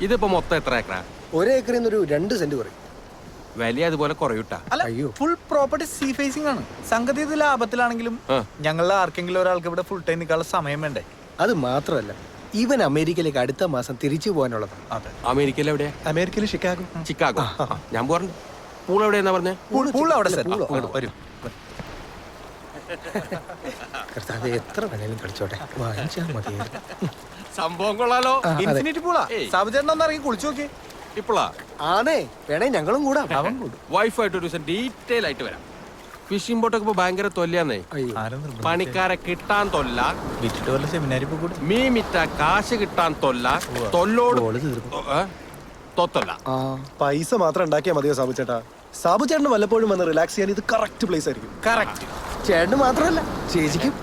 ഇതിപ്പോ മൊത്തം എത്ര ഏക്കറാ? ഒരേക്കറിൽ നിന്നൊരു 2 സെന്റ് കുറയും. വലിയ അതുപോലെ കുറയൂട്ടാ. അല്ല, ഫുൾ പ്രോപ്പർട്ടി സീ ഫേസിംഗ് ആണ്. സംഗതി ഇത് ലാഭത്തിലാണെങ്കിലും ഞങ്ങളുടെ ആർക്കെങ്കിലും ഒരാൾക്ക് ഇവിടെ ഫുൾ ടൈം നിൽക്കാനുള്ള സമയം വേണ്ടേ? അത് മാത്രമല്ല, ഇവൻ അമേരിക്കയിലേക്ക് അടുത്ത മാസം തിരിച്ചു പോകാനുള്ളതാണ്. അതെ. അമേരിക്കയിൽ എവിടെയാ? അമേരിക്കയിൽ ഷിക്കാഗോ. ചിക്കാഗോ. ഞാൻ പോറണ്ട്. പൂൾ എവിടെയാ പറഞ്ഞേ? പൂൾ അവിടെ വരും. കർത്താവ് എത്ര വേണേലും കളിച്ചോട്ടെ, വാങ്ങിച്ചാൽ മതിയായിരുന്നു. സംഭവം കൊള്ളാലോ. ഇൻഫിനിറ്റി പൂളാ. സാബുചേട്ടൻ ഒന്ന് ഇറങ്ങി കുളിച്ചു നോക്കി. ഇപ്പോളാ ആണേ, വേണേ ഞങ്ങളും കൂടാ. അവൻ കൂടും. വൈഫായിട്ട് ഒരു ദിവസം ഡീറ്റെയിൽ ആയിട്ട് വരാം. ഫിഷിംഗ് ബോട്ടൊക്കെ ഇപ്പൊ ഭയങ്കര തൊല്ലാന്നേ. പണിക്കാരെ കിട്ടാൻ തൊല്ല, വിറ്റിട്ട് വല്ല സെമിനാരി കൂടും. മീ മിറ്റ കാശ് കിട്ടാൻ തൊല്ല, തൊല്ലോട് തൊത്തല്ല. പൈസ മാത്രം ഉണ്ടാക്കിയാൽ മതിയോ സാബു ചേട്ടാ? സാബു ചേട്ടന് വല്ലപ്പോഴും വന്ന് റിലാക്സ് ചെയ്യാൻ ഇത് കറക്റ്റ് പ്ലേസ് ആയിരിക്കും. കറക്റ്റ്. ചേട്ടന് മാത്രമല്ല, ചേച്ചിക്കും.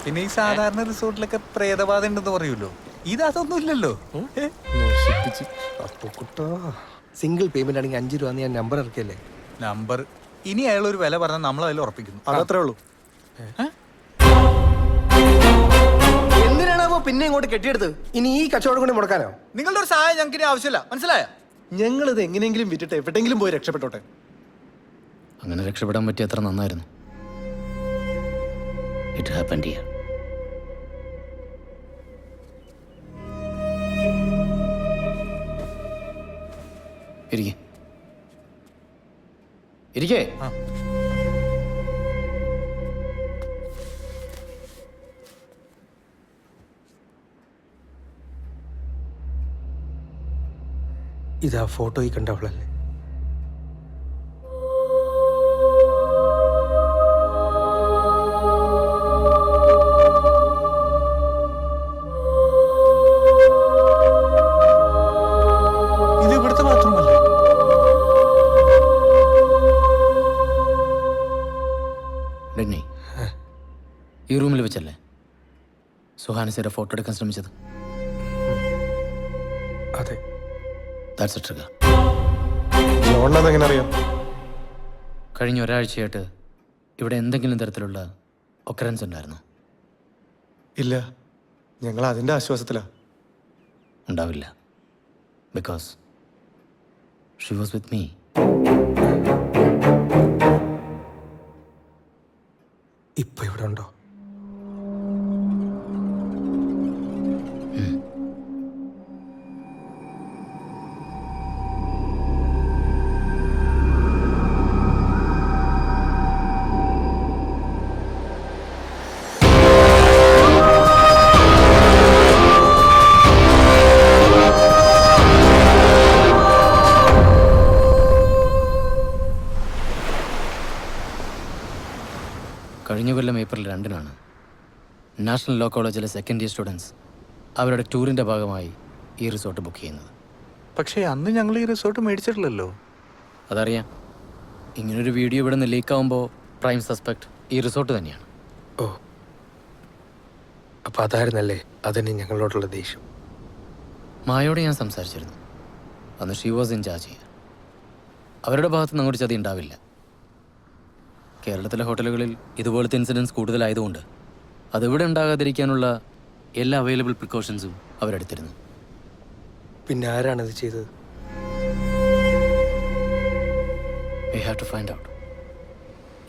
പിന്നെ ഈ സാധാരണ റിസോർട്ടിലൊക്കെ പ്രേതബാധ ഉണ്ടെന്ന് പറയൂല്ലോ, ഇത് അതൊന്നും ഇല്ലല്ലോ. സിംഗിൾ പേയ്മെന്റ് ആണെങ്കിൽ 5 രൂപ ഞാൻ നമ്പർ ഇറക്കിയല്ലേ. നമ്പർ ഇനി അയാൾ ഒരു വില പറഞ്ഞാൽ നമ്മൾ അതിൽ ഉറപ്പിക്കുന്നു. അതത്രേ ഉള്ളൂ. എന്തിനാണോ പിന്നെ ഇങ്ങോട്ട് കെട്ടിയെടുത്ത്? ഇനി ഈ കച്ചവടം കൊണ്ട് മുടക്കാനോ? നിങ്ങളുടെ ഒരു സഹായം ഞങ്ങൾക്ക് ഇനി ആവശ്യമില്ല, മനസ്സിലായോ? ഞങ്ങൾ ഇത് എങ്ങനെയെങ്കിലും വിറ്റിട്ട് എവിടെയെങ്കിലും പോയി രക്ഷപ്പെട്ടോട്ടെ. അങ്ങനെ രക്ഷപ്പെടാൻ പറ്റിയ അത്ര നന്നായിരുന്നു. It happened here. ഇരിക്കേ. ഇതാ ഫോട്ടോയിൽ കണ്ടവളല്ലേ? ഇത് ഇവിടുത്തെ ബാത്റൂം അല്ലേ? ഡെന്നി, ഈ റൂമിൽ വെച്ചല്ലേ സുഹാനസിയുടെ ഫോട്ടോ എടുക്കാൻ ശ്രമിച്ചത്? അതെ. That's A trigger. എങ്ങനെ അറിയാം? കഴിഞ്ഞ ഒരാഴ്ചയായിട്ട് ഇവിടെ എന്തെങ്കിലും തരത്തിലുള്ള ഒക്കറൻസ് ഉണ്ടായിരുന്നോ? ഇല്ല, ഞങ്ങൾ അതിന്റെ ആശ്വാസത്തിലാ. ഉണ്ടാവില്ല. Because she was with me. ഇപ്പൊ ഇവിടെ ഉണ്ടോ? കഴിഞ്ഞ കൊല്ലം ഏപ്രിൽ 2-നാണ് നാഷണൽ ലോ കോളേജിലെ സെക്കൻഡ് ഇയർ സ്റ്റുഡൻസ് അവരുടെ ടൂറിൻ്റെ ഭാഗമായി ഈ റിസോർട്ട് ബുക്ക് ചെയ്യുന്നത്. പക്ഷേ അന്ന് ഞങ്ങൾ ഈ റിസോർട്ട് മേടിച്ചിട്ടില്ലല്ലോ. അതറിയാം. ഇങ്ങനൊരു വീഡിയോ ഇവിടെ നിന്ന് ലീക്കാവുമ്പോൾ പ്രൈം സസ്പെക്ട് ഈ റിസോർട്ട് തന്നെയാണ്. ഓ, അപ്പൊ അതായിരുന്നല്ലേ അതന്നെ ഞങ്ങളോടുള്ള ദേഷ്യം. മായോട് ഞാൻ സംസാരിച്ചിരുന്നു. അന്ന് ഷീ വാസ് ഇൻ ചാർജ്. അവരുടെ ഭാഗത്തുനിന്ന് അങ്ങോട്ട് ചതി ഉണ്ടാവില്ല. കേരളത്തിലെ ഹോട്ടലുകളിൽ ഇതുപോലത്തെ ഇൻസിഡൻസ് കൂടുതലായതുകൊണ്ട് അതിവിടെ ഉണ്ടാകാതിരിക്കാനുള്ള എല്ലാ അവൈലബിൾ പ്രിക്കോഷൻസും അവരെടുത്തിരുന്നു. പിന്നെ ആരാണിത് ചെയ്തത്? We have to find out.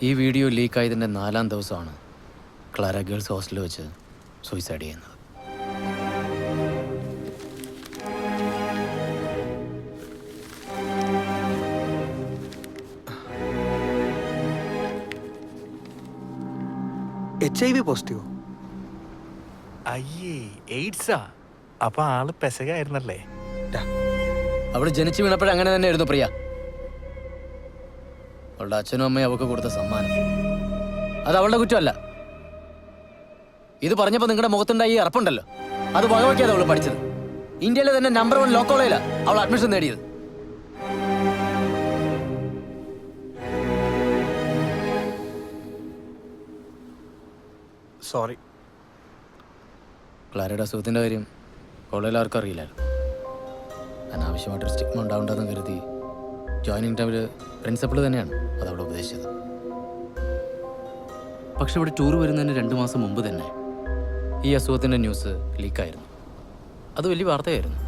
ഈ വീഡിയോ ലീക്കായതിൻ്റെ 4-ാം ദിവസമാണ് ക്ലാര ഗേൾസ് ഹോസ്റ്റലിൽ വെച്ച് സൂയിസൈഡ് ചെയ്യുന്നത്. HIV പോസിറ്റീവോ? അയ്യേ, എയ്ഡ്സാ? അപ്പൊ ആള് പെസകായിരുന്നല്ലേ? അവൾ ജനിച്ചു വീണപ്പോഴും അങ്ങനെ തന്നെയായിരുന്നു പ്രിയ. അവളുടെ അച്ഛനും അമ്മയും അവൾക്ക് കൊടുത്ത സമ്മാനം. അത് അവളുടെ കുറ്റമല്ല. ഇത് പറഞ്ഞപ്പോൾ നിങ്ങളുടെ മുഖത്തുണ്ടായി ഈ അറപ്പുണ്ടല്ലോ, അത് വകവയ്ക്കാതെ അവൾ പഠിച്ചത്. ഇന്ത്യയിലെ തന്നെ നമ്പർ 1 ലോ കോളേജിലാണ് അവൾ അഡ്മിഷൻ നേടിയത്. സോറി. ക്ലാരയുടെ അസുഖത്തിൻ്റെ കാര്യം കോളേജിൽ ആർക്കും അറിയില്ലായിരുന്നു. അനാവശ്യമായിട്ടൊരു സ്റ്റിഗ്മ ഉണ്ടാവേണ്ടെന്ന് കരുതി ജോയിനിങ് ടൈമിൽ പ്രിൻസിപ്പൾ തന്നെയാണ് അത് അവിടെ ഉപദേശിച്ചത്. പക്ഷെ ഇവിടെ ടൂർ വരുന്നതിന് 2 മാസം മുമ്പ് തന്നെ ഈ അസുഖത്തിൻ്റെ ന്യൂസ് ലീക്കായിരുന്നു. അത് വലിയ വാർത്തയായിരുന്നു.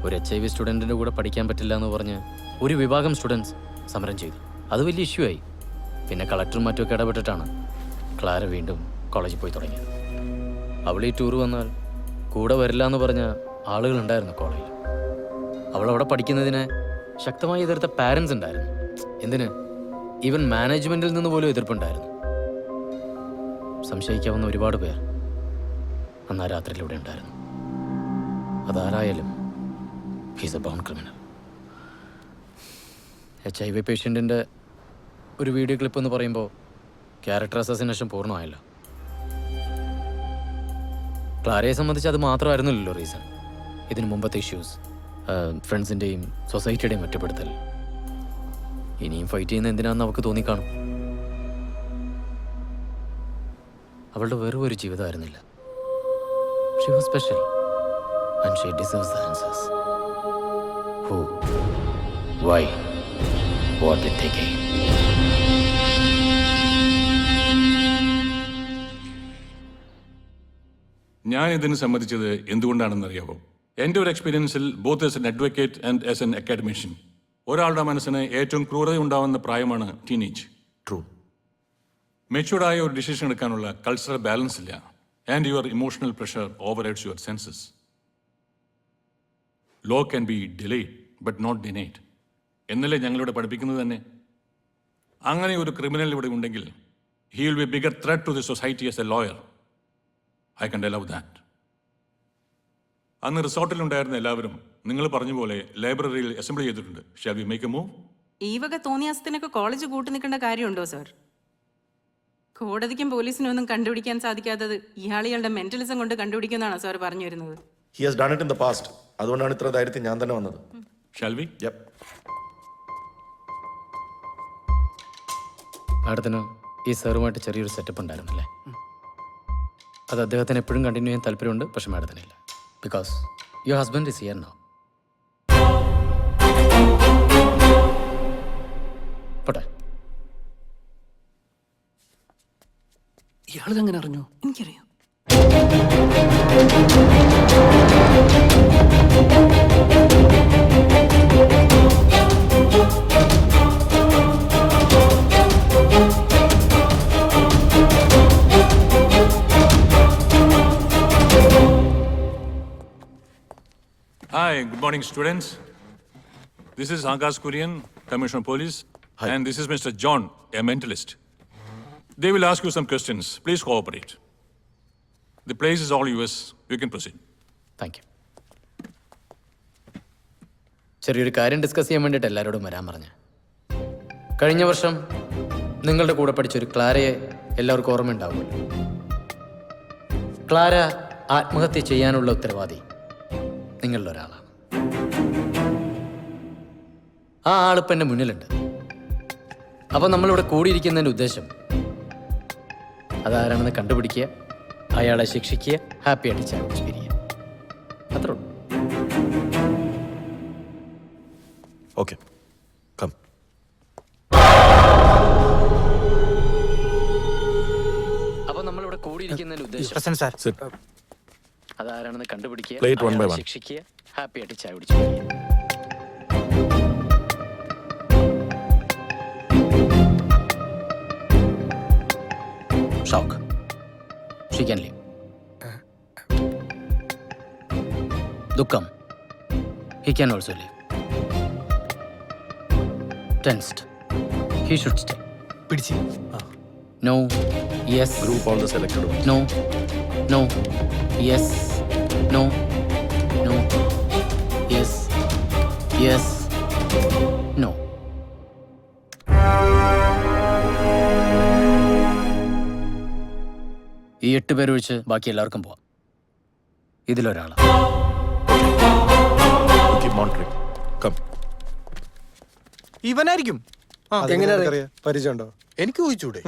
ഒരു HIV സ്റ്റുഡൻറ്റിൻ്റെ കൂടെ പഠിക്കാൻ പറ്റില്ല എന്ന് പറഞ്ഞ് ഒരു വിഭാഗം സ്റ്റുഡൻസ് സമരം ചെയ്തു. അത് വലിയ ഇഷ്യൂ ആയി. പിന്നെ കളക്ടറും മറ്റുമൊക്കെ ഇടപെട്ടിട്ടാണ് ക്ലാര വീണ്ടും കോളേജിൽ പോയി തുടങ്ങിയത്. അവൾ ഈ ടൂർ വന്നാൽ കൂടെ വരില്ല എന്ന് പറഞ്ഞ ആളുകളുണ്ടായിരുന്നു കോളേജിൽ. അവളവിടെ പഠിക്കുന്നതിന് ശക്തമായി എതിർത്ത പാരൻസ് ഉണ്ടായിരുന്നു. എന്തിന്, ഈവൻ മാനേജ്മെൻറ്റിൽ നിന്ന് പോലും എതിർപ്പുണ്ടായിരുന്നു. സംശയിക്കാവുന്ന ഒരുപാട് പേർ അന്ന് ആ രാത്രിയിലൂടെ ഉണ്ടായിരുന്നു. അതാരായാലും ഹീസ് എ ബൗൺ ക്രിമിനൽ. HIV പേഷ്യൻറ്റിൻ്റെ ഒരു വീഡിയോ ക്ലിപ്പ് എന്ന് പറയുമ്പോൾ ക്യാരക്ടർ അസാസിനേഷൻ പൂർണ്ണമായല്ലോ. ക്ലാരയെ സംബന്ധിച്ച് അത് മാത്രമായിരുന്നില്ലല്ലോ റീസൺ. ഇതിനു മുമ്പത്തെ ഇഷ്യൂസ്, ഫ്രണ്ട്സിൻ്റെയും സൊസൈറ്റിയുടെയും ഒറ്റപ്പെടുത്തൽ. ഇനിയും ഫൈറ്റ് ചെയ്യുന്ന എന്തിനാണെന്ന് അവൾക്ക് തോന്നിക്കാണും. അവളുടെ വെറും ഒരു ജീവിതമായിരുന്നില്ല. She was special and she deserves the answers. Who? Why? What did they gain? ഞാൻ ഇതിന് സമ്മതിച്ചത് എന്തുകൊണ്ടാണെന്നറിയാവോ? എൻ്റെ ഒരു എക്സ്പീരിയൻസിൽ both as an advocate and as an academician, ഒരാളുടെ മനസ്സിന് ഏറ്റവും ക്രൂരത ഉണ്ടാവുന്ന പ്രായമാണ് ടീനേജ്. ട്രൂ. മെച്യൂർഡായ ഒരു ഡിസിഷൻ എടുക്കാനുള്ള കൾച്ചറൽ ബാലൻസ് ഇല്ല. And your emotional pressure overrides your senses. Law can be delayed but not denied എന്നല്ലേ ഞങ്ങളിവിടെ പഠിപ്പിക്കുന്നത് തന്നെ. അങ്ങനെ ഒരു ക്രിമിനൽ ഇവിടെ ഉണ്ടെങ്കിൽ he will be bigger threat to the society as a lawyer. I can allow that. അന്ന് റിസോർട്ടിലുണ്ടായിരുന്ന എല്ലാവരും നിങ്ങൾ പറഞ്ഞ പോലെ ലൈബ്രറിയിൽ അസംബ്ലി ചെയ്തിട്ടുണ്ട്. Shall we make a move? ഈ വക തോന്നിയാസത്തിനൊക്കെ കോളേജ് കൂട്ടി നിൽക്കേണ്ട കാര്യമുണ്ടോ സാർ? കോടതിക്കും പോലീസിനും ഒന്നും കണ്ടുപിടിക്കാൻ സാധിക്കാത്തത് ഇയാളുടെ മെന്റലിസം കൊണ്ട് കണ്ടുപിടിക്കുമെന്നാണ് സാർ പറഞ്ഞു വരുന്നത്. He has done it in the past. അതുകൊണ്ടാണ് ഇത്ര ധൈര്യത്തിൽ ഞാൻ തന്നെ വന്നത്. Shall we? യെപ്പ്. മാഡത്തിന് ഈ സാറുമായിട്ട് ചെറിയൊരു സെറ്റപ്പ് ഉണ്ടായിരുന്നല്ലേ? അത് അദ്ദേഹത്തിന് എപ്പോഴും കണ്ടിന്യൂ ചെയ്യാൻ താല്പര്യമുണ്ട്, പക്ഷെ മാഡത്തിനില്ല. Because your husband is here now. പോട്ടെ. ഇയാളിതെങ്ങനെ അറിഞ്ഞു? എനിക്കറിയാം. Hi, good morning, students. This is Akash Kurian, Commissioner of Police. Hi. And this is Mr. John, a mentalist. They will ask you some questions. Please cooperate. The place is all yours. You can proceed. Thank you. ചെറിയൊരു കാര്യം discuss ചെയ്യാൻ വേണ്ടിയിട്ട് എല്ലാവരോടും വരാൻ പറഞ്ഞ. കഴിഞ്ഞ വർഷം നിങ്ങളുടെ കൂടെ പഠിച്ചൊരു ക്ലാരയെ എല്ലാവർക്കും ഓർമ്മയുണ്ടാവുമല്ലോ. ക്ലാര ആത്മഹത്യ ചെയ്യാനുള്ള ഉത്തരവാദി നിങ്ങളിൽ ഒരാളാണ്. ആ ആളിപ്പം എൻ്റെ മുന്നിലുണ്ട്. അപ്പം നമ്മളിവിടെ കൂടിയിരിക്കുന്നതിൻ്റെ ഉദ്ദേശം അതാരാണെന്ന് കണ്ടുപിടിക്കുക, അയാളെ ശിക്ഷിക്കുക, ഹാപ്പി ആയിട്ട് ചായ കുടിച്ച് പിരിയുക. അത്രേ ഉള്ളൂ. Okay, come. അപ്പം നമ്മളിവിടെ കൂടിയിരിക്കുന്നതിൻ്റെ ഉദ്ദേശം പ്രസന്റ് സാർ. സിറ്റ്. അതാരാണെന്ന് കണ്ടുപിടിക്കുക, Plate one by അയാളെ one. ശിക്ഷിക്കുക, ഹാപ്പി ആയിട്ട് ചായ കുടിച്ച് പിരിയുക. ഷോക്ക്. She can leave. ദുഃഖം. He can also leave. Tensed. He should stay. പിടിച്ച് No. Yes. Group all the selected. No. No. Yes. No. No. Yes. Yes. No. ഈ 8 പേര് ഒഴിച്ച് ബാക്കി എല്ലാവർക്കും പോവാം. ഇതിലൊരാളാണ്. Keep monitoring. കം. ഇവനായിരിക്കും. എങ്ങനെ പരിചയമുണ്ടോ? എനിക്ക് ഊഹിച്ചൂടെ?